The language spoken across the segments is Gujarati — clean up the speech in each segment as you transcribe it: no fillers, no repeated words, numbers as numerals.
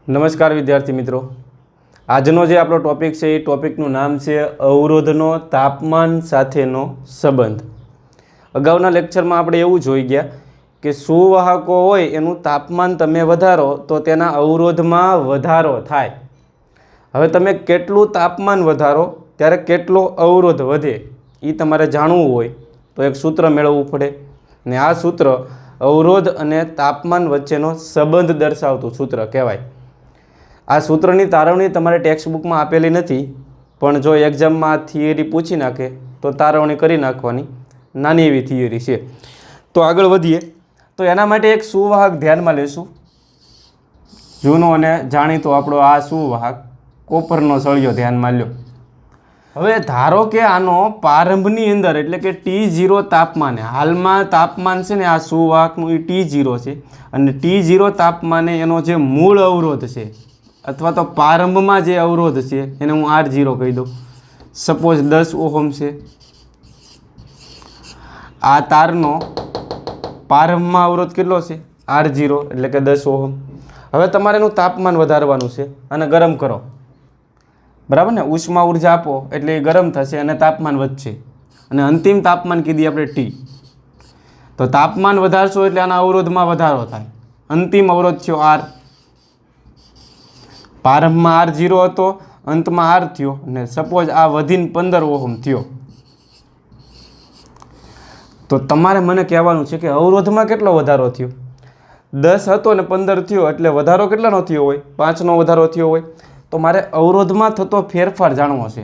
નમસ્કાર વિદ્યાર્થી મિત્રો, આજનો જે આપણો ટોપિક છે એ ટોપિકનું નામ છે અવરોધનો તાપમાન સાથેનો સંબંધ। અગાઉના લેક્ચરમાં આપણે એવું જોઈ ગયા કે સુવાહકો હોય એનું તાપમાન તમે વધારો તો તેના અવરોધમાં વધારો થાય। હવે તમે કેટલું તાપમાન વધારો ત્યારે કેટલો અવરોધ વધે એ તમારે જાણવું હોય તો એક સૂત્ર મેળવવું પડે, ને આ સૂત્ર અવરોધ અને તાપમાન વચ્ચેનો સંબંધ દર્શાવતું સૂત્ર કહેવાય। આ સૂત્રની તારવણી તમારે ટેક્સ્ટ બુકમાં આપેલી નથી, પણ જો એક્ઝામમાં આ થિયરી પૂછી નાખે તો તારવણી કરી નાખવાની, નાની એવી થિયરી છે। તો આગળ વધીએ તો એના માટે એક સુવાહક ધ્યાનમાં લેશું। જૂનો અને જાણીતો આપણો આ સુવાહક કોપરનો સળિયો ધ્યાનમાં લ્યો। હવે ધારો કે આનો પ્રારંભની અંદર એટલે કે T0 તાપમાને, હાલમાં તાપમાન છે ને આ સુવાહકનું એ T0 છે, અને T0 તાપમાને એનો જે મૂળ અવરોધ છે અથવા તો પ્રારંભમાં જે અવરોધ છે એને હું R0 કહી દઉં। સપોઝ 10 ઓહમ છે। આ તારનો પ્રારંભમાં અવરોધ કેટલો છે? R0 એટલે કે 10 ઓહમ। હવે તમારે એનું તાપમાન વધારવાનું છે અને ગરમ કરો, બરાબર ને? ઉષ્મા ઉર્જા આપો એટલે એ ગરમ થશે અને તાપમાન વધશે, અને અંતિમ તાપમાન કીધી આપણે T। તો તાપમાન વધારશો એટલે આના અવરોધમાં વધારો થાય। અંતિમ અવરોધ થયો R। પ્રારંભમાં R0 હતો, અંતમાં R થયો, અને સપોઝ આ વધીને 15 ઓહમ થયો। તો તમારે મને કહેવાનું છે કે અવરોધમાં કેટલો વધારો થયો? 10 હતો ને 15 થયો, એટલે વધારો કેટલાનો થયો હોય? 5નો વધારો થયો હોય। તો મારે અવરોધમાં થતો ફેરફાર જાણવો છે।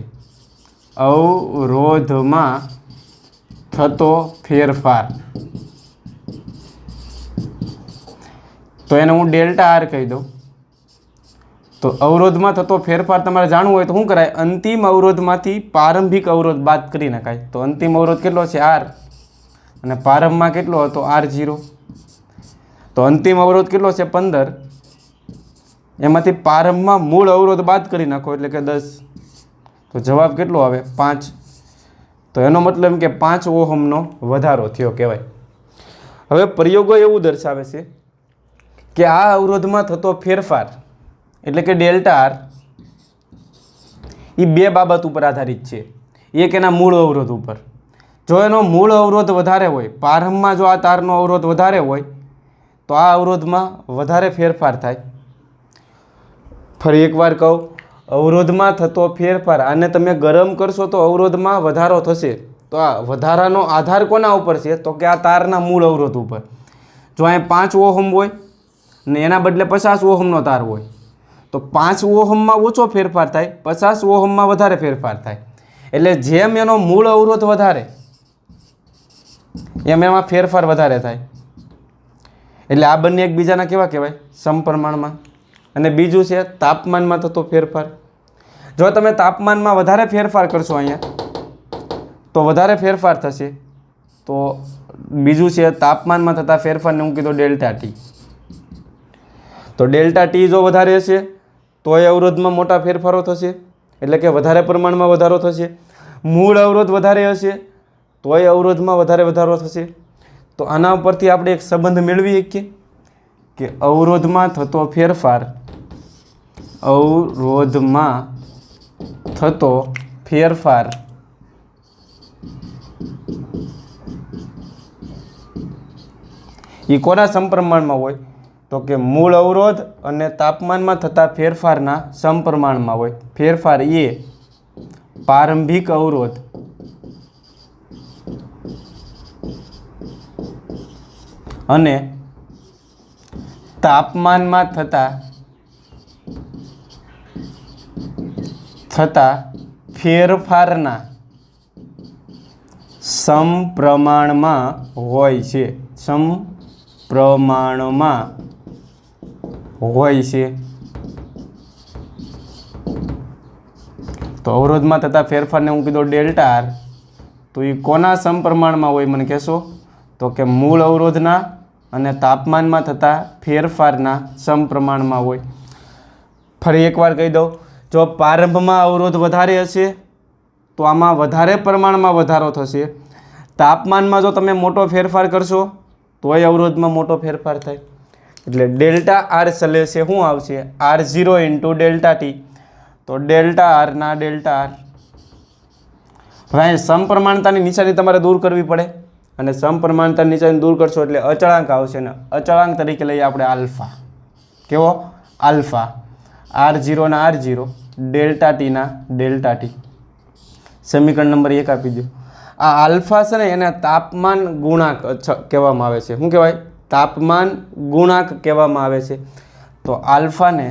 અવરોધમાં થતો ફેરફાર, તો એને હું ડેલ્ટા R કહી દઉં। તો અવરોધમાં થતો ફેરફાર તમારે જાણવું હોય તો શું કરાય? અંતિમ અવરોધમાંથી પ્રારંભિક અવરોધ બાદ કરી નાખાય। તો અંતિમ અવરોધ કેટલો છે? R, અને પ્રારંભમાં કેટલો હતો? R0। તો અંતિમ અવરોધ કેટલો છે? 15। એમાંથી પ્રારંભમાં મૂળ અવરોધ બાદ કરી નાખો એટલે કે 10। તો જવાબ કેટલો આવે? 5। તો એનો મતલબ એમ કે 5 ઓહમનો વધારો થયો કહેવાય। હવે પ્રયોગો એવું દર્શાવે છે કે આ અવરોધમાં થતો ફેરફાર એટલે કે ડેલ્ટા R એ બે બાબત ઉપર આધારિત છે। એક એના મૂળ અવરોધ ઉપર। જો એનો મૂળ અવરોધ વધારે હોય, પ્રારંભમાં જો આ તારનો અવરોધ વધારે હોય તો આ અવરોધમાં વધારે ફેરફાર થાય। ફરી એકવાર કહું, અવરોધમાં થતો ફેરફાર, આને તમે ગરમ કરશો તો અવરોધમાં વધારો થશે। તો આ વધારાનો આધાર કોના ઉપર છે? તો કે આ તારના મૂળ અવરોધ ઉપર। જો અહીંયા 5 ઓહમ હોય ને એના બદલે 50 ઓહમનો તાર હોય તો 5 ઓહમમાં ઓછો ફેરફાર થાય, 50 ઓહમમાં વધારે ફેરફાર થાય। એટલે જેમ એનો મૂળ અવરોધ વધારે એમ એમાં ફેરફાર વધારે થાય। એટલે આ બંને એકબીજાના કેવા કહેવાય? સમપ્રમાણમાં। અને બીજું છે તાપમાનમાં થતો ફેરફાર। જો તમે તાપમાનમાં વધારે ફેરફાર કરશો અહીંયા તો વધારે ફેરફાર થશે। તો બીજું છે તાપમાનમાં થતા ફેરફારને હું કીધું ડેલ્ટા T। તો ડેલ્ટા T જો વધારે હશે તો એ અવરોધમાં મોટા ફેરફારો થશે, એટલે કે વધારે પ્રમાણમાં વધારો થશે। મૂળ અવરોધ વધારે હશે તો એ અવરોધમાં વધારે વધારો થશે। તો આના ઉપરથી આપણે એક સંબંધ મેળવી શકીએ કે અવરોધમાં થતો ફેરફાર, અવરોધમાં થતો ફેરફાર એ કોના સમપ્રમાણમાં હોય? તો કે મૂળ અવરોધ અને તાપમાનમાં થતા ફેરફારના સમપ્રમાણમાં હોય। ફેરફાર એ પ્રારંભિક અવરોધ અને તાપમાનમાં થતા ફેરફારના સમપ્રમાણમાં હોય છે। સમપ્રમાણમાં હોય છે। તો અવરોધમાં થતા ફેરફારને હું કીધું ડેલ્ટા R। તો એ કોના સમપ્રમાણમાં હોય મને કહેશો? તો કે મૂળ અવરોધના અને તાપમાનમાં થતા ફેરફારના સમપ્રમાણમાં હોય। ફરી એકવાર કહી દઉં, જો પ્રારંભમાં અવરોધ વધારે હશે તો આમાં વધારે પ્રમાણમાં વધારો થશે। તાપમાનમાં જો તમે મોટો ફેરફાર કરશો તોય અવરોધમાં મોટો ફેરફાર થાય। એટલે ડેલ્ટા આર ચલે છે શું આવશે R0 ઇન્ટુ ડેલ્ટા ટી, તો ડેલ્ટા આરના ડેલ્ટા આર. હવે અહીં સમપ્રમાણતાની નિશાની તમારે દૂર કરવી પડે અને સમપ્રમાણતાની નિશાની દૂર કરશો એટલે અચળાંક આવશે ને અચળાંક તરીકે લઈએ આપણે આલ્ફા. કેવો આલ્ફા R0 ના R0 ડેલ્ટા ટીના ડેલ્ટા ટી. સમીકરણ નંબર 1 આપી દો. આ આલ્ફા છે ને એને તાપમાન ગુણાંક કહેવામાં આવે છે. શું કહેવાય તાપમાન ગુણાંક કહેવામાં આવે છે. તો આલ્ફાને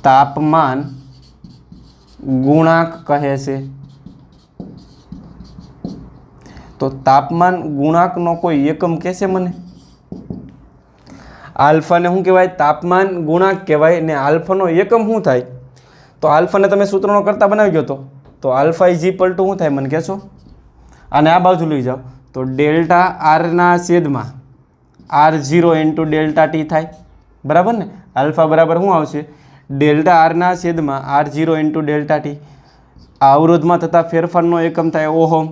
તાપમાન ગુણાંક કહે છે. તો તાપમાન ગુણાંકનો કોઈ એકમ કહેશે મને? આલ્ફાને શું કહેવાય તાપમાન ગુણાંક કહેવાય ને આલ્ફાનો એકમ શું થાય? તો આલ્ફાને તમે સૂત્રનો કરતા બનાવી ગયો તો આલ્ફા ઇઝ ઇક્વલ ટુ શું થાય મને કહેશો? અને આ બાજુ લઈ જાઓ તો ડેલ્ટા આરના છેદમાં R0 ઇન્ટુ ડેલ્ટા ટી થાય. બરાબર ને? આલ્ફા બરાબર શું આવશે ડેલ્ટા આરના છેદમાં R0 ઇન્ટુ ડેલ્ટા ટી. આ અવરોધમાં થતા ફેરફારનો એકમ થાય ઓહમ,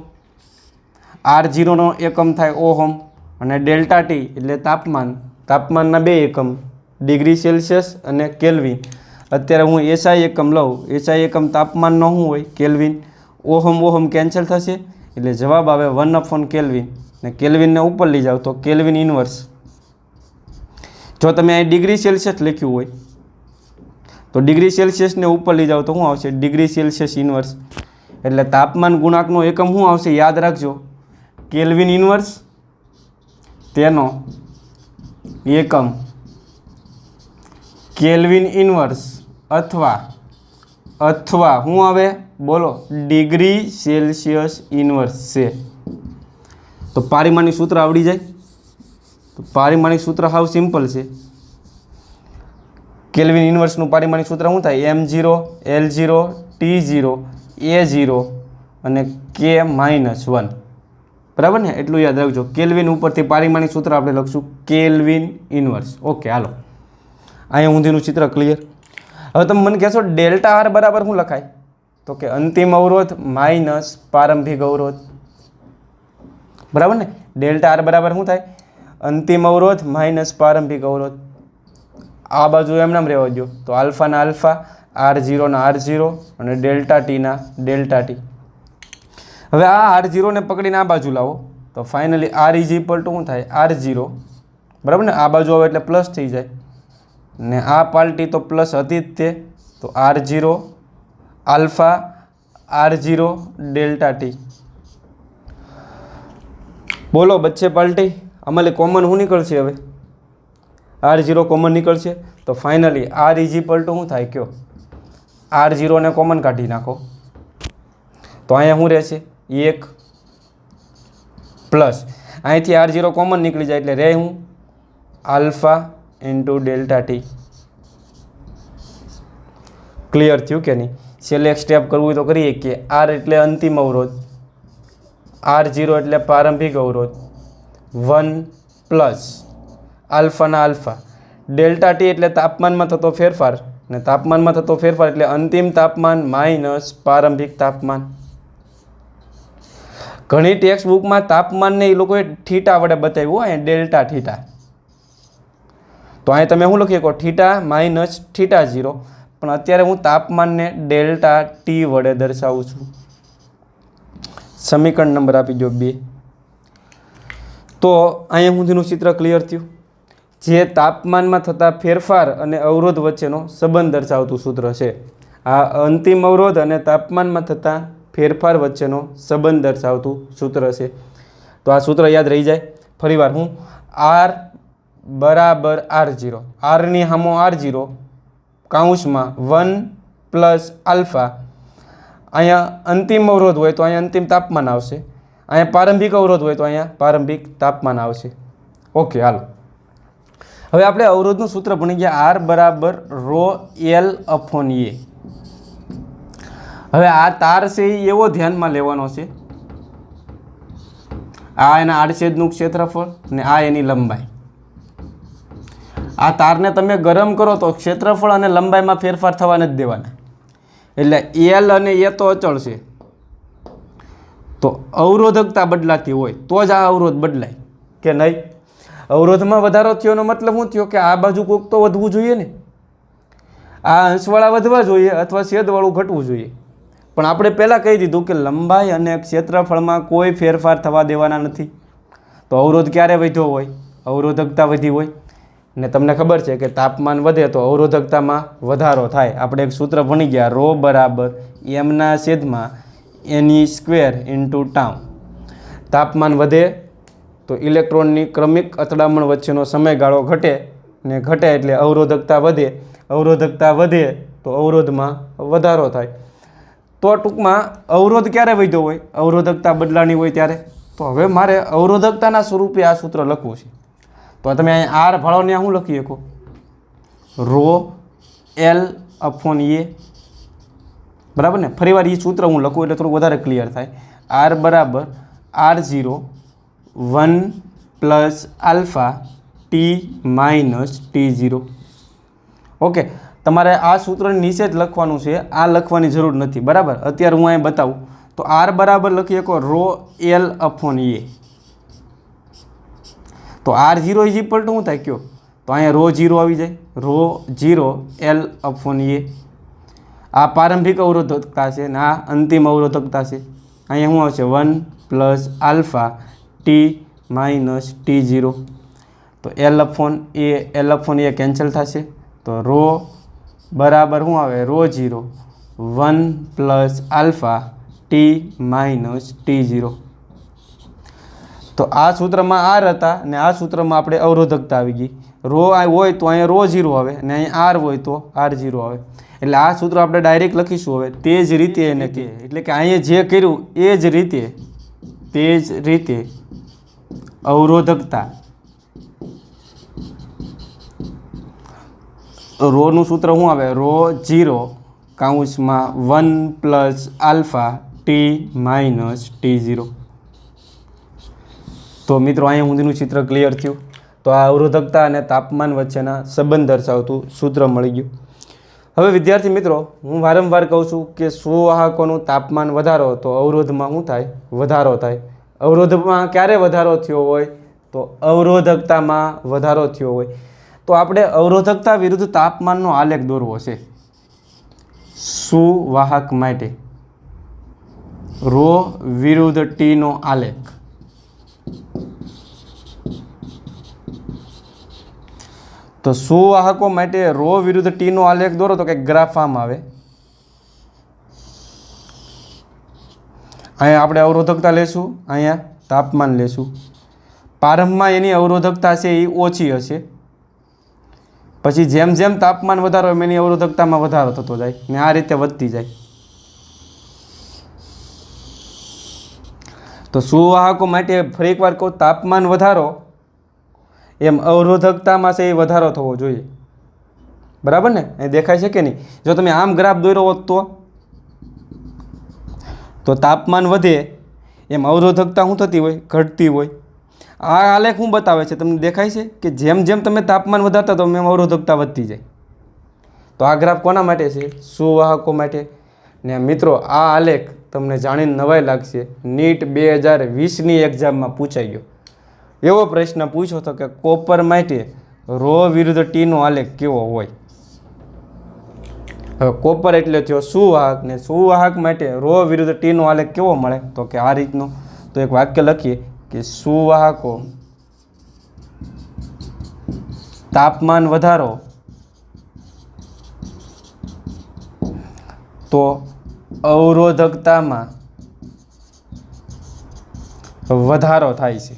R0નો એકમ થાય ઓહમ અને ડેલ્ટા ટી એટલે તાપમાન. તાપમાનના બે એકમ ડિગ્રી સેલ્સિયસ અને કેલ્વિન. અત્યારે હું એસઆઈ એકમ લઉં, એસઆઈ એકમ તાપમાનનો શું હોય કેલ્વિન. ઓહમ ઓહમ કેન્સલ થશે એટલે જવાબ આવે 1 કેલ્વિન ને કેલ્વિનને ઉપર લઈ જાઓ તો કેલ્વિન ઇન્વર્સ. જો તમે અહીં ડિગ્રી સેલ્સિયસ લખ્યું હોય તો ડિગ્રી સેલ્સિયસને ઉપર લઈ જાઓ તો શું આવશે ડિગ્રી સેલ્સિયસ ઇન્વર્સ. એટલે તાપમાન ગુણાંકનો એકમ શું આવશે યાદ રાખજો કેલ્વિન ઇન્વર્સ, તેનો એકમ કેલ્વિન ઇન્વર્સ અથવા શું આવે બોલો ડિગ્રી સેલ્સિયસ ઇન્વર્સ છે. તો પારિમાણિક સૂત્ર આવડી જાય. તો પારિમાણિક સૂત્ર હાવ સિમ્પલ છે. કેલ્વિન ઇન્વર્સનું પારિમાણિક સૂત્ર શું થાય M0 L0 T0 A0 અને K-1. બરાબર ને? એટલું યાદ રાખજો. કેલ્વિન ઉપરથી પારિમાણિક સૂત્ર આપણે લખશું કેલ્વિન ઇન્વર્સ. ઓકે હાલો અહીંયા ઊંધીનું ચિત્ર ક્લિયર. હવે તમે મને કહેશો ડેલ્ટા આર બરાબર શું લખાય? તો કે અંતિમ અવરોધ માઇનસ પ્રારંભિક અવરોધ. બરાબર ને? ડેલ્ટા આર બરાબર શું થાય અંતિમ અવરોધ માઇનસ પ્રારંભિક અવરોધ. આ બાજુ એમ નામ રહેવા દો તો આલ્ફાના આલ્ફા R0 ના R0 અને ડેલ્ટા ટીના ડેલ્ટા ટી. હવે આ R0 ને પકડીને આ બાજુ લાવો તો finally R is equal to શું થાય R0. બરાબર ને? આ બાજુ આવે એટલે પ્લસ થઈ જાય ને આ પાર્ટી તો પ્લસ હતી જ તે. તો R0 alpha R0 delta T. બોલો બચ્ચે પાર્ટી આમાં કોમન શું નીકળશે? હવે R0 કોમન નીકળશે તો finally R is equal to શું થાય કયો R0 ને કોમન કાઢી નાખો તો અહીંયા શું રહેશે 1 પ્લસ અહીંથી R0 કોમન નીકળી જાય એટલે રહે હું alpha into delta T. Clear થયું કે નહીં? છેલ્લે એક સ્ટેપ કરવું હોય તો કરીએ કે R એટલે અંતિમ અવરોધ, R0 એટલે પ્રારંભિક અવરોધ 1 પ્લસ આલ્ફાના આલ્ફા ડેલ્ટા ટી એટલે તાપમાનમાં થતો ફેરફાર ને તાપમાનમાં થતો ફેરફાર એટલે અંતિમ તાપમાન માઇનસ પ્રારંભિક તાપમાન. ઘણી ટેક્સ્ટ બુકમાં તાપમાનને એ લોકોએ થીટા વડે બતાવ્યું હોય ડેલ્ટા થીટા. તો અહીં તમે શું લખી શકો થીટા માઇનસ થીટા 0 પણ અત્યારે હું તાપમાનને ડેલ્ટા ટી વડે દર્શાવું છું. સમીકરણ નંબર આપી દો 2. તો અહીંયા સુધીનું ચિત્ર ક્લિયર થયું. જે તાપમાનમાં થતા ફેરફાર અને અવરોધ વચ્ચેનો સંબંધ દર્શાવતું સૂત્ર છે. આ અંતિમ અવરોધ અને તાપમાનમાં થતા ફેરફાર વચ્ચેનો સંબંધ દર્શાવતું સૂત્ર છે. તો આ સૂત્ર યાદ રહી જાય. ફરીવાર હું R બરાબર R0 Rની સામો R0 કાઉન્સમાં 1 પ્લસ આલ્ફા. અહીંયા અંતિમ અવરોધ હોય તો અહીંયા અંતિમ તાપમાન આવશે, અહીંયા પ્રારંભિક અવરોધ હોય તો અહીંયા પ્રારંભિક તાપમાન આવશે. ઓકે હાલો હવે આપણે અવરોધનું સૂત્ર ભણી ગયા R બરાબર ρ L અપોન A. હવે આ તાર છે એ એવો ધ્યાનમાં લેવાનો છે આ એના આડછેદનું ક્ષેત્રફળ ને આ એની લંબાઈ. આ તારને તમે ગરમ કરો તો ક્ષેત્રફળ અને લંબાઈમાં ફેરફાર થવા નથી દેવાના. એટલે L અને A તો અચળ છે. તો અવરોધકતા બદલાતી હોય તો જ આ અવરોધ બદલાય કે નહીં. અવરોધમાં વધારો થયોનો મતલબ શું થયો કે આ બાજુ કોઈક તો વધવું જોઈએ ને, આ અંશવાળા વધવા જોઈએ અથવા છેદવાળું ઘટવું જોઈએ. પણ આપણે પહેલાં કહી દીધું કે લંબાઈ અને ક્ષેત્રફળમાં કોઈ ફેરફાર થવા દેવાના નથી. તો અવરોધ ક્યારે વધ્યો હોય? અવરોધકતા વધી હોય. ને તમને ખબર છે કે તાપમાન વધે તો અવરોધકતામાં વધારો થાય. આપણે એક સૂત્ર ભણી ગયા, ρ બરાબર m/e² ટાઉ. તાપમાન વધે તો ઇલેક્ટ્રોનની ક્રમિક અથડામણ વચ્ચેનો સમયગાળો ઘટે, ને ઘટે એટલે અવરોધકતા વધે. અવરોધકતા વધે તો અવરોધમાં વધારો થાય. તો ટૂંકમાં અવરોધ ક્યારે વધ્યો હોય? અવરોધકતા બદલાની હોય ત્યારે. તો હવે મારે અવરોધકતાના સ્વરૂપે આ સૂત્ર લખવું છે. તો તમે અહીં આર ભાળોને શું લખી શકો? ρ L/A, બરાબર ને? ફરી વાર એ સૂત્ર હું લખું એટલે થોડું વધારે ક્લિયર થાય. આર બરાબર R0 1 + આલ્ફા T-T0. ઓકે, તમારે આ સૂત્રની નીચે જ લખવાનું છે, આ લખવાની જરૂર નથી, બરાબર? અત્યારે હું અહીં બતાવું તો આર બરાબર લખી શકો ρ L/A. તો R0 શું થાય કયો? તો અહીંયા ρ0 આવી જાય, ρ0 L/A. આ પ્રારંભિક અવરોધકતા છે ને આ અંતિમ અવરોધકતા છે. અહીંયા શું આવશે? 1 + આલ્ફા T-T0. તો L/A કેન્સલ થશે. તો ρ બરાબર શું આવે? ρ0 1 + આલ્ફા T-T0. તો આ સૂત્રમાં આર હતા ને આ સૂત્રમાં આપણે અવરોધકતા આવી ગઈ. ρ હોય તો અહીંયા ρ0 આવે અને અહીં આર હોય તો R0 આવે. એટલે આ સૂત્ર આપણે ડાયરેક્ટ લખીશું હવે તે જ રીતે એને કે, એટલે કે અહીંયા જે કર્યું એ જ રીતે અવરોધકતા રોનું સૂત્ર શું આવે? ρ0 1 + આલ્ફા T-T0. તો મિત્રો અહીંયા સુધીનું ચિત્ર ક્લિયર થયું. તો આ અવરોધકતા અને તાપમાન વચ્ચેના સંબંધ દર્શાવતું સૂત્ર મળી ગયું. હવે વિદ્યાર્થી મિત્રો, હું વારંવાર કહું છું કે સુવાહકોનું તાપમાન વધારો તો અવરોધમાં શું થાય? વધારો થાય. અવરોધમાં ક્યારે વધારો થયો હોય? તો અવરોધકતામાં વધારો થયો હોય. તો આપણે અવરોધકતા વિરુદ્ધ તાપમાનનો આલેખ દોરવો છે સુવાહક માટે. ρ વિરુદ્ધ T નો આલેખ. તો સુવાહકો માટે ρ વિરુદ્ધ T નો આલેખ દોરો તો કંઈક ગ્રાફ આમ આવે. અહીંયા આપણે અવરોધકતા લેશું, અહીંયા તાપમાન લેશું. પ્રારંભમાં એની અવરોધકતા છે એ ઓછી હશે, પછી જેમ જેમ તાપમાન વધારો એમ એની અવરોધકતામાં વધારો થતો જાય ને આ રીતે વધતી જાય. તો સુવાહકો માટે ફરી એકવાર કહું, તાપમાન વધારો એમ અવરોધકતામાં છે એ વધારો થવો જોઈએ, બરાબર ને? એ દેખાય છે કે નહીં? જો તમે આમ ગ્રાફ દોર્યો હોત તો તાપમાન વધે એમ અવરોધકતા શું થતી હોય? ઘટતી હોય. આ આલેખ શું બતાવે છે? તમને દેખાય છે કે જેમ જેમ તમે તાપમાન વધારતા તો એમ અવરોધકતા વધતી જાય. તો આ ગ્રાફ કોના માટે છે? સુવાહકો માટે. ને મિત્રો, આ આલેખ તમને જાણીને નવાઈ લાગશે, નીટ 2020ની એક્ઝામમાં પૂછાઈ ગયો. એવો પ્રશ્ન પૂછ્યો હતો કે કોપર માટે ρ વિરુદ્ધ T નો આલેખ કેવો હોય? હવે કોપર એટલે થયો સુવાહક ને સુવાહક માટે ρ વિરુદ્ધ T નો આલેખ કેવો મળે? તો કે આ રીતનો. તો એક વાક્ય લખીએ કે સુવાહકો તાપમાન વધારો તો અવરોધકતામાં વધારો થાય છે.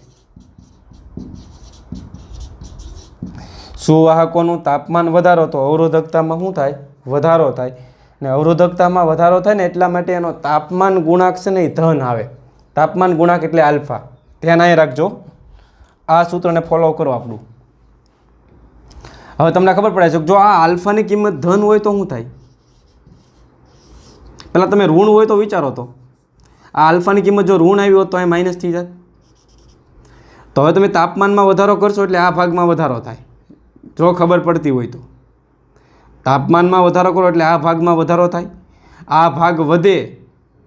સુવાહકોનું તાપમાન વધારો તો અવરોધકતામાં શું થાય? વધારો થાય. ને અવરોધકતામાં વધારો થાય ને એટલા માટે એનો તાપમાન ગુણાંક છે ને એ ધન આવે. તાપમાન ગુણાંક એટલે આલ્ફા. ધ્યાન અહીં રાખજો, આ સૂત્રને ફોલો કરો આપણું. હવે તમને ખબર પડે છે જો આ આલ્ફાની કિંમત ધન હોય તો શું થાય? પહેલાં તમે ઋણ હોય તો વિચારો. તો આ આલ્ફાની કિંમત જો ઋણ આવી હોત તો અહીં માઇનસ થઈ જાય. તો હવે તમે તાપમાનમાં વધારો કરશો એટલે આ ભાગમાં વધારો થાય, જો ખબર પડતી હોય તો. તાપમાનમાં વધારો કરો એટલે આ ભાગમાં વધારો થાય. આ ભાગ વધે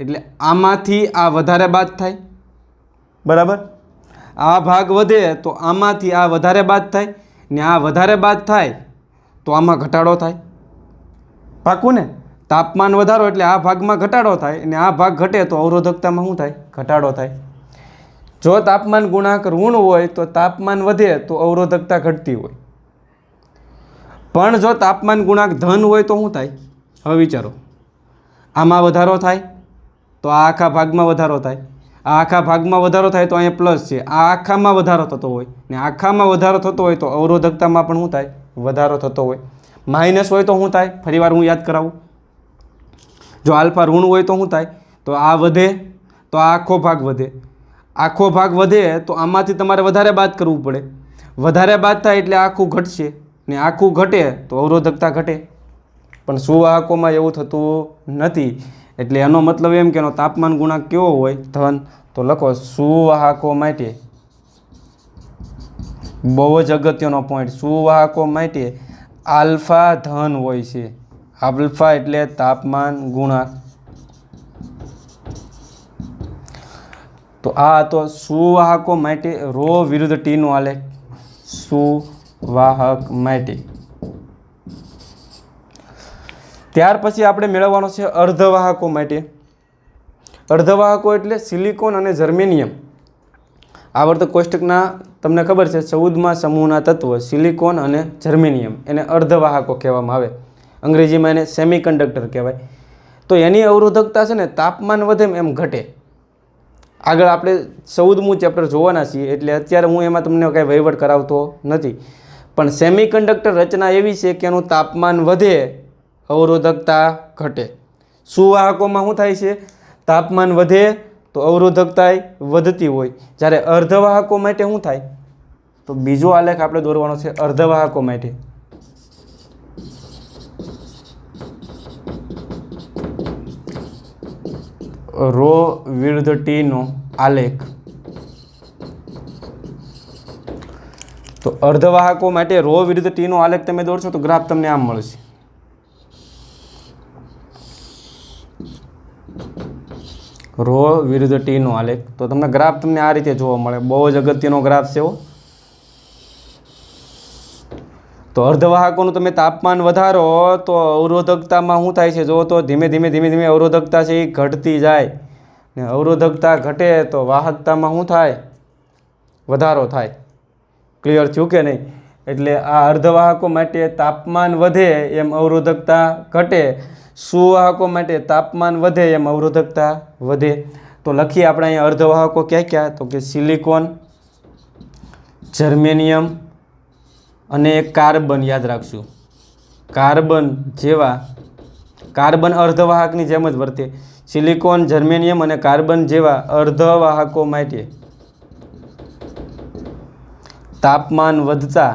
એટલે આમાંથી આ વધારે બાદ થાય, બરાબર? આ ભાગ વધે તો આમાંથી આ વધારે બાદ થાય ને આ વધારે બાદ થાય તો આમાં ઘટાડો થાય. પાકું ને? તાપમાન વધારો એટલે આ ભાગમાં ઘટાડો થાય અને આ ભાગ ઘટે તો અવરોધકતામાં શું થાય? ઘટાડો થાય. જો તાપમાન ગુણાંક ઋણ હોય તો તાપમાન વધે તો અવરોધકતા ઘટતી હોય, પણ જો તાપમાન ગુણાંક ધન હોય તો શું થાય? હવે વિચારો, આમાં વધારો થાય તો આ આખા ભાગમાં વધારો થાય, આ આખા ભાગમાં વધારો થાય તો અહીંયા પ્લસ છે, આ આખામાં વધારો થતો હોય ને આખામાં વધારો થતો હોય તો અવરોધકતામાં પણ શું થાય? વધારો થતો હોય. માઇનસ હોય તો શું થાય? ફરીવાર હું યાદ કરાવું. જો આલ્ફા ઋણ હોય તો શું થાય? તો આ વધે તો આ આખો ભાગ વધે, આખો ભાગ વધે તો આમાંથી તમારે વધારે બાદ કરવું પડે, વધારે બાદ થાય એટલે આખું ઘટશે ને આખું ઘટે તો અવરોધકતા ઘટે. પણ સુવાહકોમાં એવું થતું નથી. એટલે એનો મતલબ એમ કે એનો તાપમાન ગુણાંક કેવો હોય? ધન. તો લખો સુવાહકો માટે, બહુ જ અગત્યનો પોઈન્ટ, સુવાહકો માટે આલ્ફા ધન હોય છે. આલ્ફા એટલે તાપમાન ગુણાંક. તો આ તો સુવાહકો માટે રો વિરુદ્ધ ટીનો આલેખ. સુવાહક માટે. ત્યાર પછી આપણે મેળવવાનો છે અર્ધવાહકો માટે. અર્ધવાહકો એટલે સિલિકોન અને જર્મેનિયમ. આવર્તક કોષ્ટકના તમને ખબર છે 14મા સમૂહના તત્વ સિલિકોન અને જર્મેનિયમ, એને અર્ધવાહકો કહેવામાં આવે. અંગ્રેજીમાં એને સેમિકન્ડક્ટર કહેવાય. તો એની અવરોધકતા છે ને તાપમાન વધે એમ ઘટે. આગળ આપણે 14મું ચેપ્ટર જોવાના છીએ એટલે અત્યારે હું એમાં તમને કાંઈ વહીવટ કરાવતો નથી. પણ સેમિકન્ડક્ટર રચના એવી છે કે એનું તાપમાન વધે, અવરોધકતા ઘટે. સુવાહકોમાં શું થાય છે? તાપમાન વધે તો અવરોધકતા વધતી હોય. જ્યારે અર્ધવાહકો માટે શું થાય? તો બીજો આલેખ આપણે દોરવાનો છે અર્ધવાહકો માટે. રો વિરુદ્ધ ટીનો આલેખ. તો અર્ધવાહકો માટે રો વિરુદ્ધ ટીનો આલેખ તમે દોરશો તો ગ્રાફ તમને આમ મળશે. રો વિરુદ્ધ ટીનો આલેખ. તો તમને ગ્રાફ તમને આ રીતે જોવા મળે. બહુ જ અગત્યનો ગ્રાફ છે. તો અર્ધવાહકોનું તમે તાપમાન વધારો તો અવરોધકતામાં શું થાય છે? જો તો ધીમે ધીમે અવરોધકતા છે એ ઘટતી જાય ને અવરોધકતા ઘટે તો વાહકતામાં શું થાય? વધારો થાય. ક્લિયર થયું કે નહીં? એટલે આ અર્ધવાહકો માટે તાપમાન વધે એમ અવરોધકતા ઘટે, સુવાહકો માટે તાપમાન વધે એમ અવરોધકતા વધે. તો લખીએ આપણે અહીંયા અર્ધવાહકો ક્યાં ક્યાં? તો કે સિલિકોન, જર્મેનિયમ અને કાર્બન. યાદ રાખશું, કાર્બન જેવા, કાર્બન અર્ધવાહકની જેમ જ વર્તે. સિલિકોન, જર્મેનિયમ અને કાર્બન જેવા અર્ધવાહકો માટે તાપમાન વધતા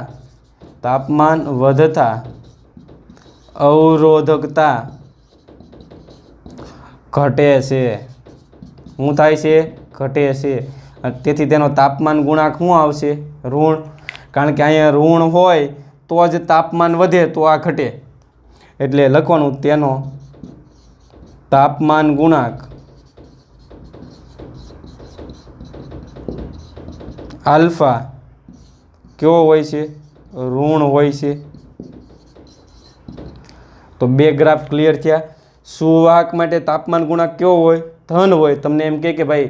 અવરોધકતા ઘટે છે. શું થાય છે? ઘટે છે. તેથી તેનો તાપમાન ગુણાંક શું આવશે? ઋણ. કારણ કે અહીંયા ઋણ હોય તો જ તાપમાન વધે તો આ ઘટે. એટલે લખવાનું તેનો તાપમાન ગુણાંક આલ્ફા કેવો હોય છે? ઋણ હોય છે. તો બે ગ્રાફ ક્લિયર થયા. સુવાહક માટે તાપમાન ગુણાંક કેવો હોય? ધન હોય. તમને એમ કે ભાઈ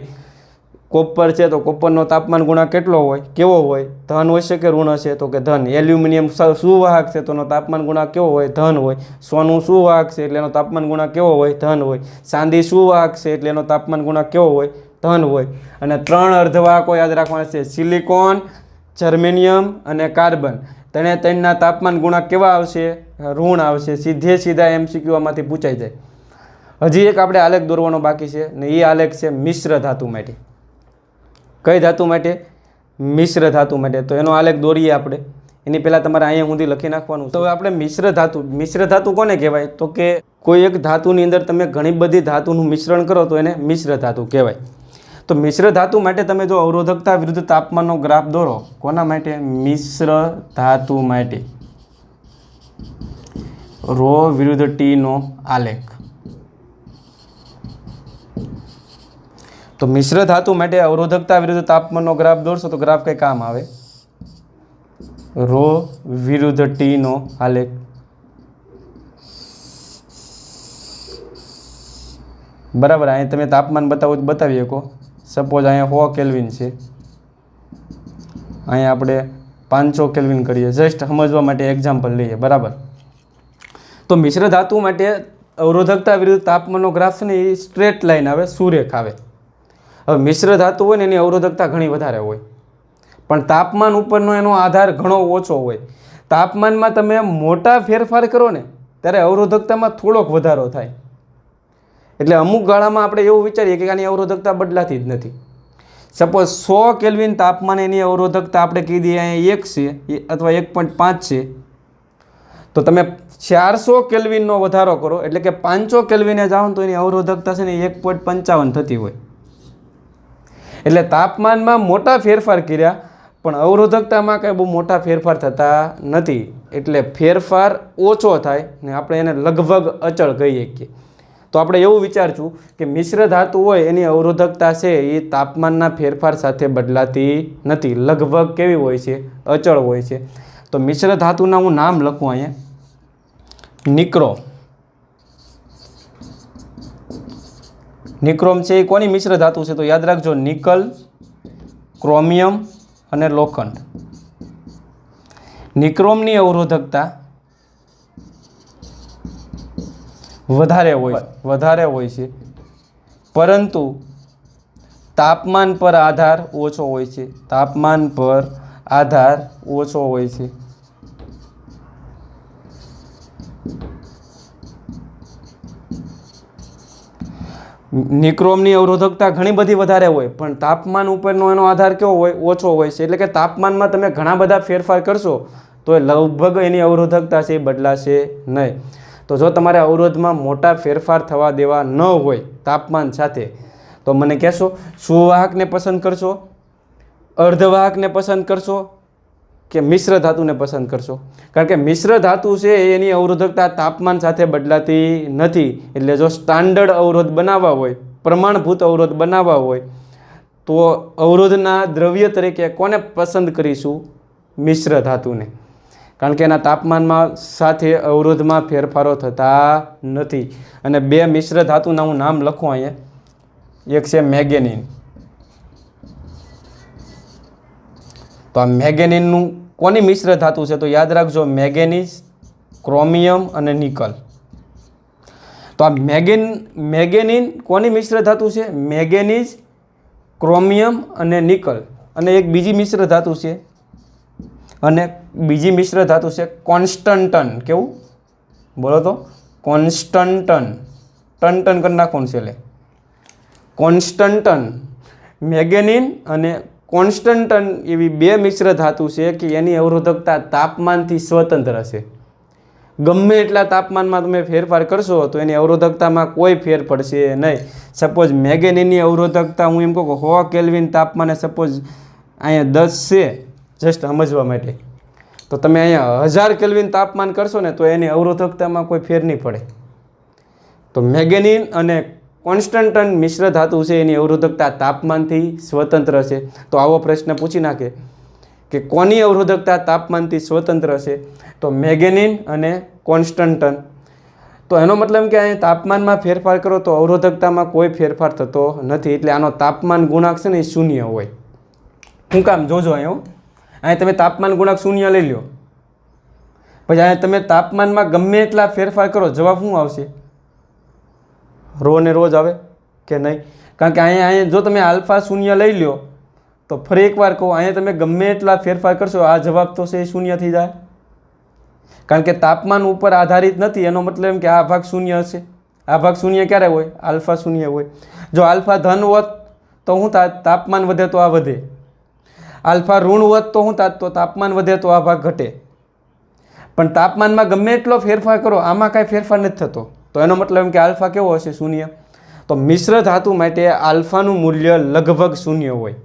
કોપર છે તો કોપરનો તાપમાન ગુણાંક કેટલો હોય? કેવો હોય? ધન હોય છે કે ઋણ હશે? તો કે ધન. એલ્યુમિનિયમ સુવાહક છે તો એનો તાપમાન ગુણાંક કેવો હોય? ધન હોય. સોનું સુવાહક છે એટલે એનો તાપમાન ગુણાંક કેવો હોય? ધન હોય. ચાંદી સુવાહક છે એટલે એનો તાપમાન ગુણાંક કેવો હોય? ધન હોય. અને 3 અર્ધવાહકો યાદ રાખવાના છે, સિલિકોન, જર્મેનિયમ અને કાર્બન. ત્રણેના તાપમાન ગુણાંક કેવા આવશે? ઋણ આવશે. સીધા MCQ આમાંથી પૂછાઈ જાય. હજી એક આપણે આલેખ દોરવાનો બાકી છે ને એ આલેખ છે મિશ્ર ધાતુ માટે. કઈ ધાતુ માટે? મિશ્ર ધાતુ માટે. તો એનો આલેખ દોરીએ આપણે. એની પહેલાં તમારે અહીંયા સુધી લખી નાખવાનું. તો આપણે મિશ્ર ધાતુ કોને કહેવાય? તો કે કોઈ એક ધાતુની અંદર તમે ઘણી બધી ધાતુનું મિશ્રણ કરો તો એને મિશ્ર ધાતુ કહેવાય. તો મિશ્ર ધાતુ માટે તમે જો અવરોધકતા વિરુદ્ધ તાપમાનનો ગ્રાફ દોરો, કોના માટે? મિશ્ર ધાતુ માટે રો વિરુદ્ધ ટીનો આલેખ. તો મિશ્ર ધાતુ માટે અવરોધકતા વિરુદ્ધ તાપમાનનો ગ્રાફ દોરશો તો ગ્રાફ કંઈ કામ આવે, રો વિરુદ્ધ ટીનો આલેખ. બરાબર. અહીંયા તમે તાપમાન બતાવો તો બતાવી શકો. સપોઝ અહીંયા 100 કેલ્વિન છે, અહીંયા આપણે 500 કેલ્વિન કરીએ, જસ્ટ સમજવા માટે એક્ઝામ્પલ લઈએ. બરાબર. તો મિશ્ર ધાતુ માટે અવરોધકતા વિરુદ્ધ તાપમાનનો ગ્રાફ છે ને એ સ્ટ્રેટ લાઈન આવે, સુરેખ આવે. હવે મિશ્ર ધાતુ હોય ને એની અવરોધકતા ઘણી વધારે હોય, પણ તાપમાન ઉપરનો એનો આધાર ઘણો ઓછો હોય. તાપમાનમાં તમે મોટા ફેરફાર કરો ને ત્યારે અવરોધકતામાં થોડોક વધારો થાય. એટલે અમુક ગાળામાં આપણે એવું વિચારીએ કે આની અવરોધકતા બદલાતી જ નથી. સપોઝ 100 કેલ્વિન તાપમાન એની અવરોધકતા આપણે કહી દઈએ અહીંયા 1 છે અથવા 1.5 છે, તો તમે 400 કેલ્વિનનો વધારો કરો એટલે કે 500 કેલ્વિને જાઓ તો એની અવરોધકતા છે ને 1.55 થતી હોય. એટલે તાપમાનમાં મોટા ફેરફાર કર્યા પણ અવરોધકતામાં કંઈ બહુ મોટા ફેરફાર થતા નથી. એટલે ફેરફાર ઓછો થાય ને આપણે એને લગભગ અચળ કહીએ શકીએ. તો આપણે એવું વિચારશું કે મિશ્ર ધાતુ હોય એની અવરોધકતા છે એ તાપમાનના ફેરફાર સાથે બદલાતી નથી, લગભગ કેવી હોય છે, અચળ હોય છે. તો મિશ્ર ધાતુના હું નામ લખું અહીંયા, નિક્રોમ. નિક્રોમ છે એ કોની મિશ્ર ધાતુ છે? તો યાદ રાખજો, નિકલ, ક્રોમિયમ અને લોખંડ. નિક્રોમની અવરોધકતા વધારે હોય છે, પરંતુ તાપમાન પર આધાર ઓછો હોય છે. તાપમાન પર આધાર ઓછો હોય છે. નિક્રોમની અવરોધકતા ઘણી બધી વધારે હોય પણ તાપમાન ઉપરનો એનો આધાર કેવો હોય, ઓછો હોય છે. એટલે કે તાપમાનમાં તમે ઘણા બધા ફેરફાર કરશો તો લગભગ એની અવરોધકતા છે એ બદલાશે નહીં. તો જો તમારે અવરોધમાં મોટા ફેરફાર થવા દેવા ન હોય તાપમાન સાથે તો મને કહેશો સુવાહકને પસંદ કરશો, અર્ધવાહકને પસંદ કરશો કે મિશ્ર ધાતુને પસંદ કરશો? કારણ કે મિશ્ર ધાતુ છે એની અવરોધકતા તાપમાન સાથે બદલાતી નથી. એટલે જો સ્ટાન્ડર્ડ અવરોધ બનાવવા હોય, પ્રમાણભૂત અવરોધ બનાવવા હોય તો અવરોધના દ્રવ્ય તરીકે કોને પસંદ કરીશું? મિશ્ર ધાતુને. કારણ કે એના તાપમાનમાં સાથે અવરોધમાં ફેરફારો થતા નથી. અને બે મિશ્ર ધાતુના હું નામ લખું અહીંયા. એક છે મેંગેનીન. તો આ મેંગેનીનનું કોની મિશ્ર ધાતુ છે? તો યાદ રાખજો, મેંગેનીઝ, ક્રોમિયમ અને નિકલ. તો આ મેંગેનીન કોની મિશ્ર ધાતુ છે? મેંગેનીઝ, ક્રોમિયમ અને નિકલ. અને એક બીજી મિશ્ર ધાતુ છે, અને બીજી મિશ્ર ધાતુ છે કોન્સ્ટન્ટન. કેવું બોલો તો? કોન્સ્ટન્ટન. ટન ટન કરી નાખો છે એટલે કોન્સ્ટન્ટન. મેંગેનીન અને કોન્સ્ટન્ટન એવી બે મિશ્ર ધાતુ છે કે એની અવરોધકતા તાપમાનથી સ્વતંત્ર છે. ગમે એટલા તાપમાનમાં તમે ફેરફાર કરશો તો એની અવરોધકતામાં કોઈ ફેર પડશે નહીં. સપોઝ મેંગેનીનની અવરોધકતા હું એમ કહું કે 100 કેલ્વિન તાપમાને સપોઝ અહીંયા 10 છે, જસ્ટ સમજવા માટે, તો તમે અહીંયા 1000 કેલ્વિન તાપમાન કરશો ને તો એની અવરોધકતામાં કોઈ ફેર નહીં પડે. તો મેંગેનીન અને કોન્સ્ટન્ટન મિશ્ર ધાતુ છે એની અવરોધકતા તાપમાનથી સ્વતંત્ર છે. તો આવો પ્રશ્ન પૂછી નાખે કે કોની અવરોધકતા તાપમાનથી સ્વતંત્ર છે? તો મેંગેનીન અને કોન્સ્ટન્ટન. તો એનો મતલબ કે અહીં તાપમાનમાં ફેરફાર કરો તો અવરોધકતામાં કોઈ ફેરફાર થતો નથી. એટલે આનો તાપમાન ગુણાંક છે ને એ શૂન્ય હોય. શું કામ? જોજો અહીં તમે તાપમાન ગુણાંક શૂન્ય લઈ લો, પછી અહીં તમે તાપમાનમાં ગમે એટલા ફેરફાર કરો, જવાબ શું આવશે? રો ને રોજ આવે કે નહીં? કારણ કે અહીંયા જો તમે આલ્ફા શૂન્ય લઈ લો તો ફરી એકવાર કહો, અહીંયા તમે ગમે એટલા ફેરફાર કરશો આ જવાબ તો છે એ શૂન્ય થઈ જાય. કારણ કે તાપમાન ઉપર આધારિત નથી. એનો મતલબ એમ કે આ ભાગ શૂન્ય હશે. આ ભાગ શૂન્ય ક્યારે હોય? આલ્ફા શૂન્ય હોય. જો આલ્ફા ધન હોત તો શું થાય? તાપમાન વધે તો આ વધે. આલ્ફા ઋણ હોત તો શું થાય? તો તાપમાન વધે તો આ ભાગ ઘટે. પણ તાપમાનમાં ગમે એટલો ફેરફાર કરો આમાં કાંઈ ફેરફાર નથી થતો. તો એનો મતલબ એમ કે આલ્ફા કેવો હશે? શૂન્ય. તો મિશ્ર ધાતુ માટે આલ્ફાનું મૂલ્ય લગભગ શૂન્ય હોય,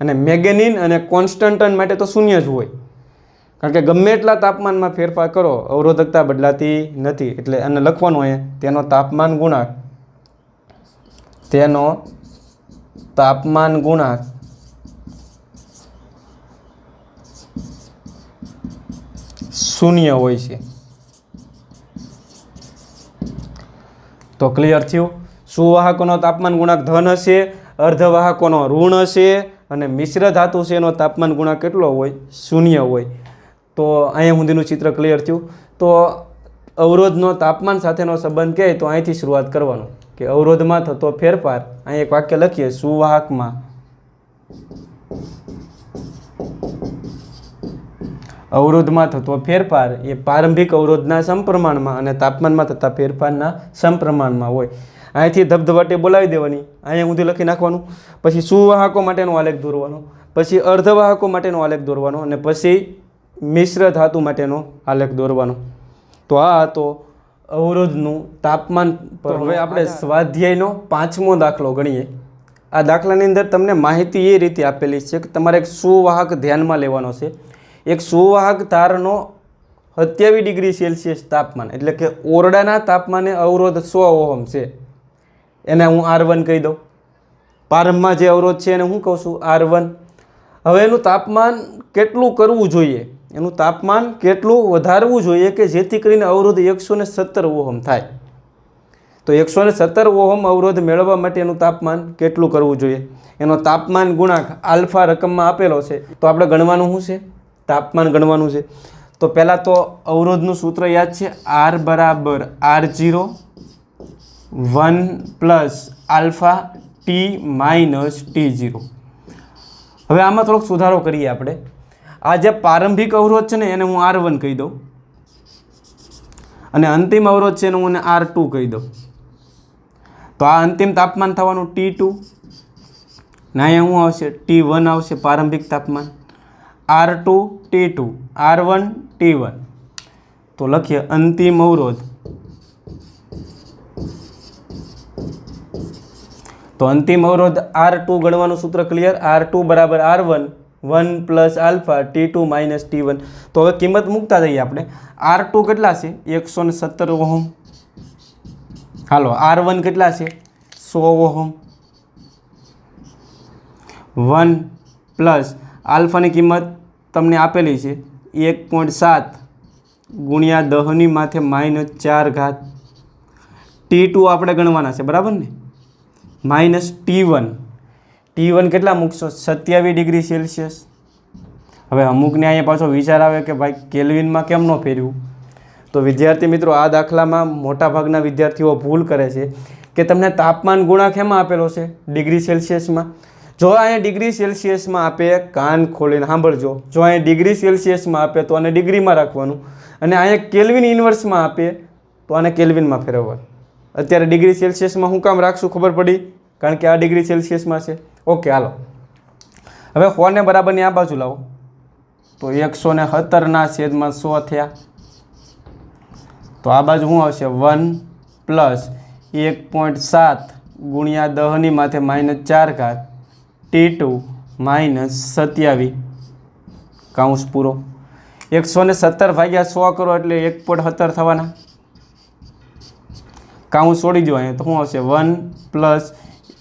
અને મેંગેનીન અને કોન્સ્ટન્ટન માટે તો શૂન્ય જ હોય. કારણ કે ગમે એટલા તાપમાનમાં ફેરફાર કરો અવરોધકતા બદલાતી નથી. એટલે એને લખવાનું હોય તેનો તાપમાન ગુણાંક, તેનો તાપમાન ગુણાંક શૂન્ય હોય છે. તો ક્લિયર થયું. સુવાહકોનો તાપમાન ગુણાંક ધન હશે, અર્ધવાહકોનો ઋણ હશે અને મિશ્ર ધાતુ છે એનો તાપમાન ગુણાંક કેટલો હોય? શૂન્ય હોય. તો અહીંયા સુધીનું ચિત્ર ક્લિયર થયું. તો અવરોધનો તાપમાન સાથેનો સંબંધ કહે તો અહીંથી શરૂઆત કરવાનું કે અવરોધમાં થતો ફેરફાર. અહીં એક વાક્ય લખીએ, સુવાહકમાં અવરોધમાં થતો ફેરફાર એ પ્રારંભિક અવરોધના સમપ્રમાણમાં અને તાપમાનમાં થતા ફેરફારના સમપ્રમાણમાં હોય. અહીંથી ધબધબાટી બોલાવી દેવાની, અહીંયા સુધી લખી નાખવાનું. પછી સુવાહકો માટેનો આલેખ દોરવાનો, પછી અર્ધવાહકો માટેનો આલેખ દોરવાનો અને પછી મિશ્ર ધાતુ માટેનો આલેખ દોરવાનો. તો આ હતો અવરોધનું તાપમાન. હવે આપણે સ્વાધ્યાયનો 5મો દાખલો ગણીએ. આ દાખલાની અંદર તમને માહિતી એ રીતે આપેલી છે કે તમારે એક સુવાહક ધ્યાનમાં લેવાનો છે. એક સુવાહક તારનો 27 ડિગ્રી સેલ્સિયસ તાપમાન એટલે કે ઓરડાના તાપમાને અવરોધ 100 ઓહમ છે. એને હું R1 કહી દઉં. પ્રારંભમાં જે અવરોધ છે એને હું કહું છું R1. હવે એનું તાપમાન કેટલું કરવું જોઈએ? એનું તાપમાન કેટલું વધારવું જોઈએ કે જેથી કરીને અવરોધ 117 ઓહમ થાય? તો 117 ઓહમ અવરોધ મેળવવા માટે એનું તાપમાન કેટલું કરવું જોઈએ? એનો તાપમાન ગુણાંક આલ્ફા રકમમાં આપેલો છે. તો આપણે ગણવાનું શું છે? તાપમાન ગણવાનું છે. તો પહેલાં તો અવરોધનું સૂત્ર યાદ છે, R બરાબર R0 1 plus alpha T minus T0. હવે આમાં થોડોક સુધારો કરીએ આપણે. આ જે પ્રારંભિક અવરોધ છે ને એને હું R1 કહી દઉં અને અંતિમ અવરોધ છે એને હું R2 કહી દઉં. તો આ અંતિમ તાપમાન થવાનું T2 ને અહીંયા શું આવશે? T1 આવશે પ્રારંભિક તાપમાન. R2 T2 R1 T1. તો લખીએ અંતિમ અવરોધ. તો અંતિમ અવરોધ R2 ગણવાનું સૂત્ર ક્લિયર. R2 બરાબર R1 1 plus alpha T2 minus T1. તો હવે કિંમત મૂકતા જઈએ આપણે. R2 કેટલા છે? 117 ઓહમ. હાલો, R1 કેટલા છે? 100 ઓહમ. 1 પ્લસ આલ્ફાની કિંમત તમને આપેલી છે 1.7 ગુણ્યા 10 માથે -4 T2 આપણે ગણવાના છે, બરાબર ને? Minus T1. T1 કેટલા મૂકશો? 27 ડિગ્રી સેલ્સિયસ. હવે અમુકને અહીંયા પાછો વિચાર આવે કે ભાઈ કેલ્વિનમાં કેમ ન ફેરવ્યું? તો વિદ્યાર્થી મિત્રો, આ દાખલામાં મોટાભાગના વિદ્યાર્થીઓ ભૂલ કરે છે કે તમને તાપમાન ગુણાંક એમાં આપેલો છે ડિગ્રી સેલ્સિયસમાં. જો અહીંયા ડિગ્રી સેલ્સિયસમાં આપે, કાન ખોલીને સાંભળજો, જો અહીંયા ડિગ્રી સેલ્સિયસમાં આપે તો આને ડિગ્રીમાં રાખવાનું અને અહીંયા કેલ્વિન ઇન્વર્સમાં આપે તો આને કેલ્વિનમાં ફેરવવાનું. અત્યારે ડિગ્રી સેલ્સિયસમાં હું કામ રાખશું ખબર પડી? કારણ કે આ ડિગ્રી સેલ્સિયસમાં છે. ઓકે, હાલો. હવે 100 ને બરાબરની આ બાજુ લાવો તો 117/100 થયા. તો આ બાજુ શું આવશે? 1 પ્લસ 1.7 ગુણ્યા 10 માથે -4 T2 માઇનસ 27 કાઉન્સ પૂરો. 117 ભાગ્યા 100 કરો એટલે 1.17 થવાના. કાઉન્સ છોડી દો અહીંયા તો શું આવશે? 1 પ્લસ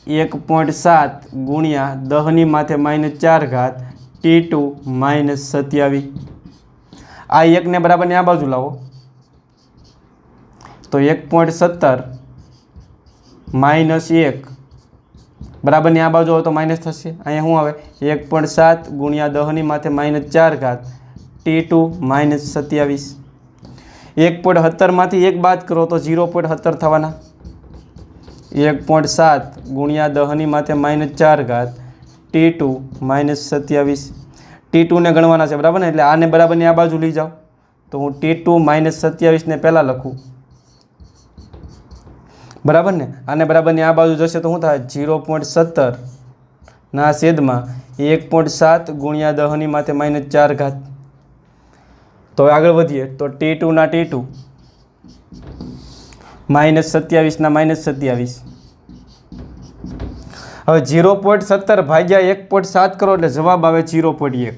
1.7 ગુણ્યા 10 માથે -4 T2 માઇનસ 27. આ 1 ને બરાબરની આ બાજુ લાવો તો 1.17 માઇનસ 1 બરાબરની આ બાજુ આવે તો માઇનસ થશે. અહીંયા શું આવે? 1.7 ગુણ્યા 10 માથે -4 T2 માઇનસ 27. 1.17 માંથી 1 બાદ કરો તો 0.17 થવાના. 1.7 ગુણ્યા 10 માથે -4 T2 માઇનસ 27. T2 ને ગણવાના છે, બરાબર ને? એટલે આને બરાબરની આ બાજુ લઈ જાઓ તો હું T2 માઇનસ 27 ને પહેલાં લખું, બરાબર ને? આને બરાબરની આ બાજુ જશે તો શું થાય? 0.17 ના છેદમાં 1.7 ગુણ્યા 10 માથે -4. તો હવે આગળ વધીએ તો T2 ના T2 -27 ના -27. હવે 0.17 ભાગ્યા 1.7 કરો એટલે જવાબ આવે 0.1.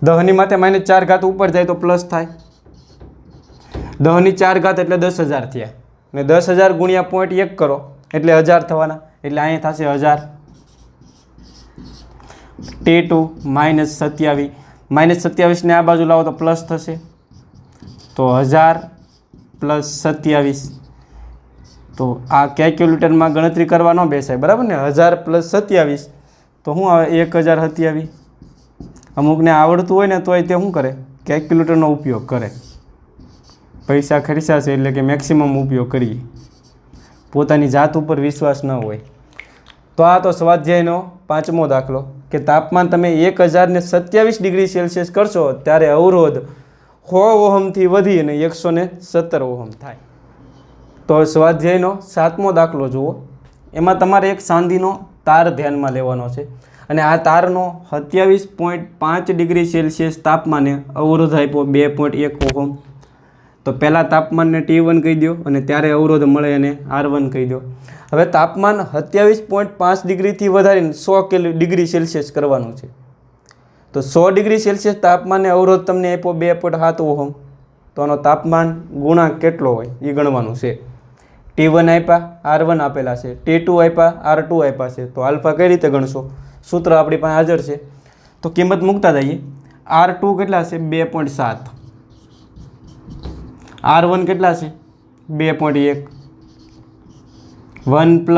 10 માથે -4 ઉપર જાય તો પ્લસ થાય. 10 ની 4 ઘાત એટલે 10,000 થયા ને 10,000 ગુણ્યા 0.1 કરો એટલે 1000 થવાના. એટલે અહીંયા થશે 1000 T2 -27 -27 ને આ બાજુ લાવો તો પ્લસ થશે તો 1000 + 27 તો આ કેલ્ક્યુલેટરમાં ગણતરી કરવા ન બેસાય બરાબર ને 1000 + 27 તો શું આવે 1027 અમુકને આવડતું હોય ને તોય તે શું કરે કેલ્ક્યુલેટરનો ઉપયોગ કરે પૈસા ખર્ચાશે એટલે કે મેક્સિમમ ઉપયોગ કરીએ પોતાની જાત ઉપર વિશ્વાસ ન હોય તો આ તો સ્વાધ્યાયનો 5મો દાખલો કે તાપમાન તમે 1027 ડિગ્રી સેલ્સિયસ કરશો ત્યારે અવરોધ 100 ઓહમથી વધી અને 117 ઓહમ થાય તો સ્વાધ્યાયનો 7મો દાખલો જુઓ એમાં તમારે એક ચાંદીનો તાર ધ્યાનમાં લેવાનો છે અને આ તારનો 27.5 ડિગ્રી સેલ્સિયસ તાપમાને અવરોધ આપ્યો 2.1 ઓહમ તો પહેલાં તાપમાનને T1 કહી દો અને ત્યારે અવરોધ મળે અને R1 કહી દો હવે તાપમાન 27.5 ડિગ્રીથી વધારીને 100 ડિગ્રી સેલ્સિયસ કરવાનું છે તો 100 ડિગ્રી સેલ્સિયસ તાપમાને અવરોધ તમને આપ્યો 2.7 ઓહમ તો આનો તાપમાન ગુણાંક કેટલો હોય એ ગણવાનું છે T1 આપ્યા R1 આપેલા છે T2 આપ્યા R2 આપ્યા છે તો આલ્ફા કઈ રીતે ગણશો સૂત્ર આપણી પાસે હાજર છે તો કિંમત મૂકતા જઈએ R2 કેટલા છે 2.7 R1 કેટલા છે 2.1 1 +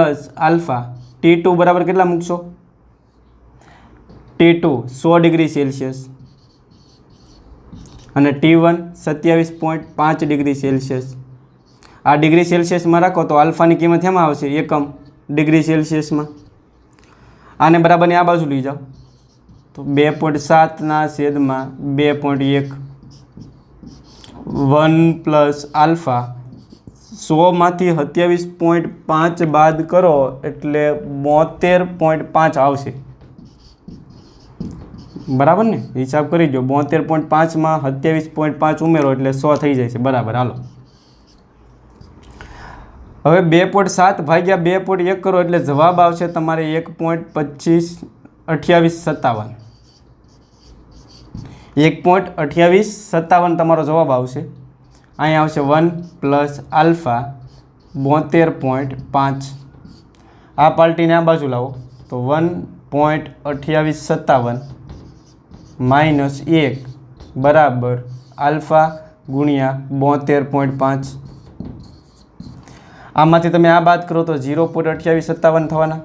આલ્ફા T2 બરાબર કેટલા મૂકશો T2 100 ડિગ્રી સેલ્સિયસ અને T1 27.5 ડિગ્રી સેલ્સિયસ આ ડિગ્રી સેલ્સિયસમાં રાખો તો આલ્ફાની કિંમત એમાં આવશે એકમ ડિગ્રી સેલ્સિયસમાં આને બરાબરની આ બાજુ લઈ જાઓ તો 2.7/2.1 1 + આલ્ફા 100માંથી 27.5 બાદ કરો એટલે 72.5 આવશે બરાબર ને હિસાબ કરી દો 72.5માં 27.5 ઉમેરો એટલે 100 થઈ જાય છે બરાબર હાલો હવે 2.7 ભાગ્યા 2.1 કરો એટલે જવાબ આવશે તમારે 1.252857 1.2857 તમારો જવાબ આવશે અહીંયા આવશે 1 + આલ્ફા 72.5 આ પાર્ટીને આ બાજુ લાવો તો 1.2857 -1 બરાબર આલ્ફા ગુણ્યા 72.5 આમાંથી તમે આ બાદ કરો તો 0.2857 થવાના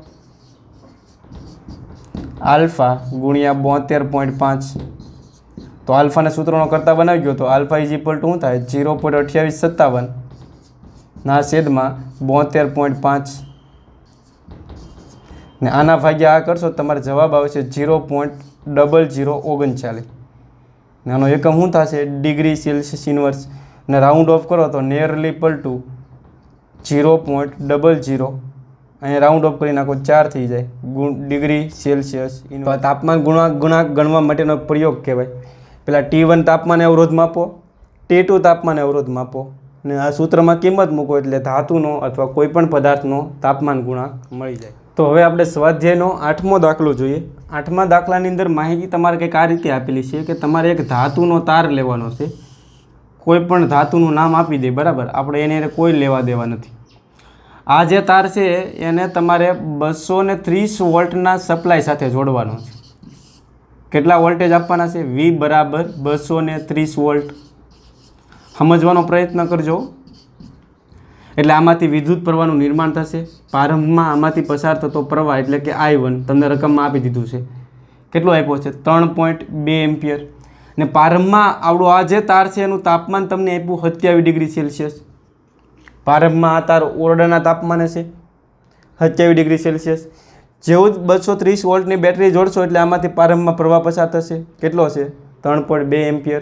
આલ્ફા ગુણ્યા 72.5 તો આલ્ફાના સૂત્રોનો કરતા બનાવી ગયો તો આલ્ફા = શું થાય 0.2857 ના છેદમાં 72.5 ને આના ભાગ્યા આ કરશો તમારે જવાબ આવશે 0.0039 ને આનો એકમ શું થશે ડિગ્રી સેલ્સિયસ ઇન્વર્સ ને રાઉન્ડ ઓફ કરો તો નિયરલી પલટું 0.00 અહીંયા રાઉન્ડ ઓફ કરી નાખો 4 થઈ જાય ડિગ્રી સેલ્સિયસ ઇન્વર્સ તાપમાન ગુણાંક ગણવા માટેનો પ્રયોગ કહેવાય પેલા T1 તાપમાન અવરોધ માપો T2 તાપમાન અવરોધ માપો ને આ સૂત્રમાં કિંમત મૂકો એટલે ધાતુનો અથવા કોઈપણ પદાર્થનો તાપમાન ગુણાંક મળી જાય તો હવે આપણે સ્વાધ્યાયનો 8મો દાખલો જોઈએ 8મા દાખલાની અંદર માહિતી તમારે કંઈક આ રીતે આપેલી છે કે તમારે એક ધાતુનો તાર લેવાનો છે કોઈ પણ ધાતુનું નામ આપી દે બરાબર આપણે એને કોઈ લેવા દેવા નથી આ જે તાર છે એને તમારે 230 વોલ્ટના સપ્લાય સાથે જોડવાનો છે કેટલા વોલ્ટેજ આપવાના છે V બરાબર 230 વોલ્ટ સમજવાનો પ્રયત્ન કરજો એટલે આમાંથી વિદ્યુત પ્રવાહનું નિર્માણ થશે પ્રારંભમાં આમાંથી પસાર થતો પ્રવાહ એટલે કે I1 તમને રકમમાં આપી દીધું છે કેટલો આપ્યો છે 3.2 એમ્પિયર ને પ્રારંભમાં આવડું આ જે તાર છે એનું તાપમાન તમને આપ્યું 27 ડિગ્રી સેલ્સિયસ પ્રારંભમાં આ તાર ઓરડાના તાપમાને છે 27 ડિગ્રી સેલ્સિયસ જેવું 230 વોલ્ટની બેટરી જોડશો એટલે આમાંથી પ્રારંભમાં પ્રવાહ પસાર થશે કેટલો છે 3.2 એમ્પિયર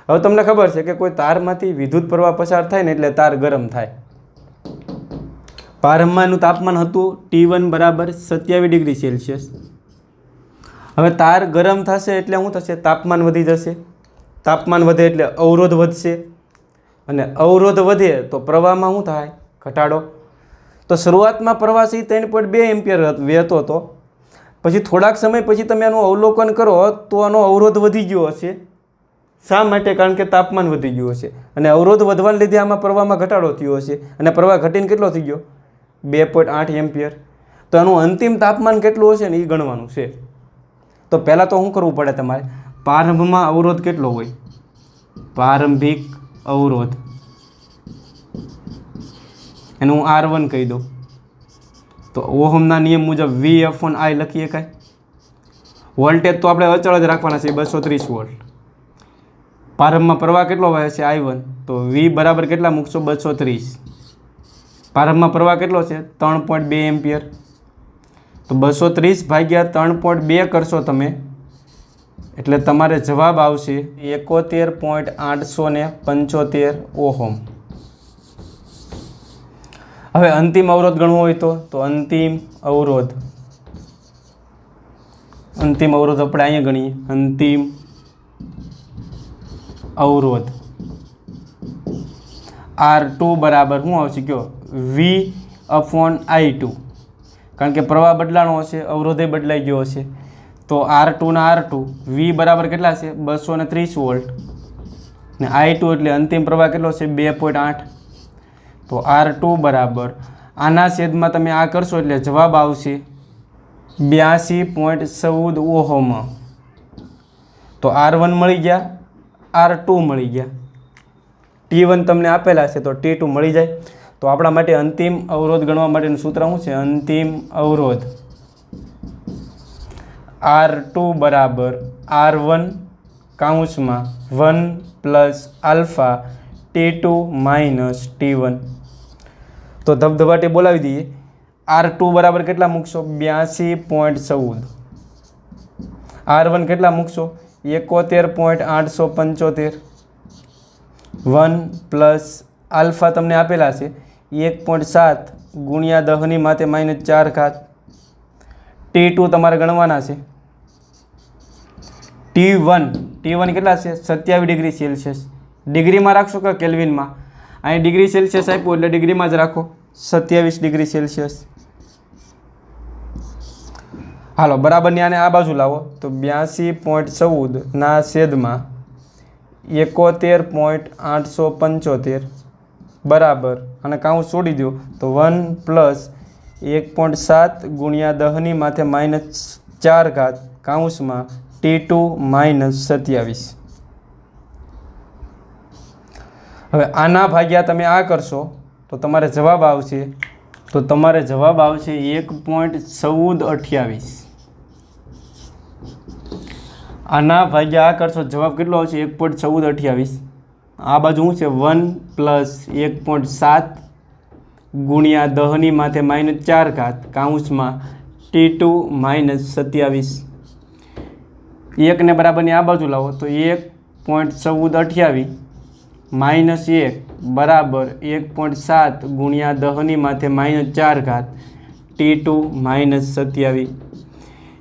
હવે તમને ખબર છે કે કોઈ તારમાંથી વિદ્યુત પ્રવાહ પસાર થાય ને એટલે તાર ગરમ થાય પ્રારંભમાંનું તાપમાન હતું T1 બરાબર 27 ડિગ્રી સેલ્સિયસ હવે તાર ગરમ થશે એટલે શું થશે તાપમાન વધી જશે તાપમાન વધે એટલે અવરોધ વધશે અને અવરોધ વધે તો પ્રવાહમાં શું થાય ઘટાડો તો શરૂઆતમાં પ્રવાહ 3.2 એમ્પિયર વહેતો હતો પછી થોડાક સમય પછી તમે આનું અવલોકન કરો તો આનો અવરોધ વધી ગયો હશે શા માટે કારણ કે તાપમાન વધી ગયું હશે અને અવરોધ વધવાને લીધે આમાં પ્રવાહમાં ઘટાડો થયો હશે અને પ્રવાહ ઘટીને કેટલો થઈ ગયો 2.8 એમ્પિયર તો એનું અંતિમ તાપમાન કેટલું હશે ને એ ગણવાનું છે. તો પહેલાં તો શું કરવું પડે તમારે, પ્રારંભમાં અવરોધ કેટલો હોય, પ્રારંભિક અવરોધ એનું R1 કહી દો. તો ઓહમના નિયમ મુજબ V/I લખી શકાય. વોલ્ટેજ તો આપણે અચળ જ રાખવાના છે 230 વોલ્ટ. પ્રારંભમાં પ્રવાહ કેટલો વહે છે I1, તો V બરાબર કેટલા મૂકશો 230. પ્રારંભમાં પ્રવાહ કેટલો છે 3.2 એમ્પિયર. તો 230 ભાગ્યા 3.2 કરશો તમે એટલે તમારે જવાબ આવશે 71.875 ઓહમ. હવે અંતિમ અવરોધ ગણવો હોય તો અંતિમ અવરોધ આપણે અહીંયા ગણીએ. અંતિમ અવરોધ R2 બરાબર શું આવશે કયો, V/I2. કારણ કે પ્રવાહ બદલાણો હશે, અવરોધે બદલાઈ ગયો હશે. તો R2 ના R2 V બરાબર કેટલા છે 230 વોલ્ટ ને I2 એટલે અંતિમ પ્રવાહ કેટલો છે 2.8. તો R2 બરાબર આના છેદમાં તમે આ કરશો એટલે જવાબ આવશે 82.14 ઓહમ. તો R1 મળી ગયા, R2 મળી ગયા, T1 તમને આપેલા છે તો T2 મળી જાય. તો આપણા માટે અંતિમ અવરોધ ગણવા માટેનું સૂત્ર શું છે, અંતિમ અવરોધ R2 બરાબર R1 કાઉન્સમાં 1 plus alpha T2 minus T1. તો ધબધબાટી બોલાવી દઈએ. R2 બરાબર કેટલા મૂકશો 82.14. R1 કેટલા મૂકશો 71.875. 1 પ્લસ આલ્ફા તમને આપેલા છે 1.7 ગુણ્યા 10⁻⁻⁴. T2 તમારે ગણવાના છે. T1 કેટલા છે 27 ડિગ્રી સેલ્સિયસ. ડિગ્રીમાં રાખશો કે કેલ્વિનમાં, અહીં ડિગ્રી સેલ્સિયસ આપ્યું એટલે ડિગ્રીમાં જ રાખો, 27 ડિગ્રી સેલ્સિયસ. હાલો બરાબરની આને આ બાજુ લાવો તો 82.14 ના છેદમાં 71.875 બરાબર અને કાઉન્સ છોડી દો તો 1 પ્લસ 1.7 ગુણ્યા 10⁻⁻⁴ કાઉન્સમાં T2 માઇનસ 27. હવે આના ભાગ્યા તમે આ કરશો તો તમારે જવાબ આવશે 1.1428. આના ભાગ્યા આ કરશો જવાબ કેટલો આવશે 1.1428. આ બાજુ શું છે 1 પ્લસ 1.7 ગુણ્યા 10⁻⁻⁴ કાઉન્સમાં T2 માઇનસ 27. 1 ને બરાબરની આ બાજુ લાવો તો 1.1428 માઇનસ 1 બરાબર 1.7 ગુણ્યા 10⁻⁻⁴ T2 માઇનસ 27.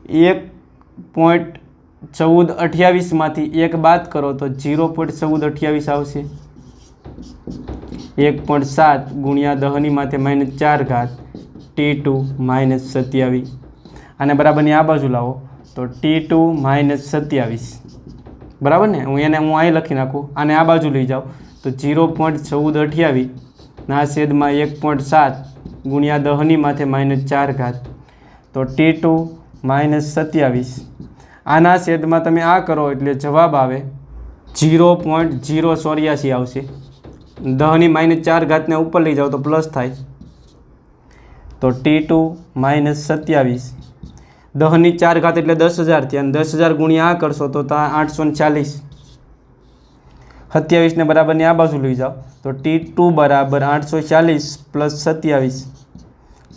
1.1428 માંથી 1 બાદ કરો તો 0.1428 આવશે. 1.7 ગુણ્યા 10⁻⁻⁴ T2 માઇનસ 27. આને બરાબરની આ બાજુ લાવો તો T2 માઇનસ 27 બરાબર ને. હું અહીં લખી નાખું, આને આ બાજુ લઈ જાઓ તો 0.1428 ના છેદમાં 1.7 ગુણ્યા 10⁻⁻⁴ તો T2 માઇનસ 27. આના છેદમાં તમે આ કરો એટલે જવાબ આવે 0.084 આવશે. 10⁻⁴ ને ઉપર લઈ જાઓ તો પ્લસ થાય તો T2 માઇનસ 27. 10⁻⁴ એટલે 10,000 થયા અને 10,000 ગુણ્યા આ કરશો તો 840. 27 ને બરાબરની આ બાજુ લઈ જાઓ તો T2 બરાબર 840 પ્લસ 27.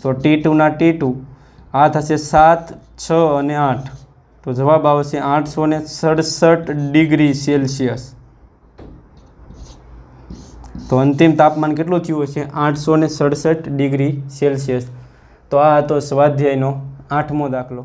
તો T2 ના T2 આ થશે 7, 6 અને 8. તો જવાબ આવશે 867 ડિગ્રી સેલ્સિયસ. તો અંતિમ તાપમાન કેટલું થયું હશે 867 ડિગ્રી સેલ્સિયસ. તો આ હતો સ્વાધ્યાયનો 8મો દાખલો.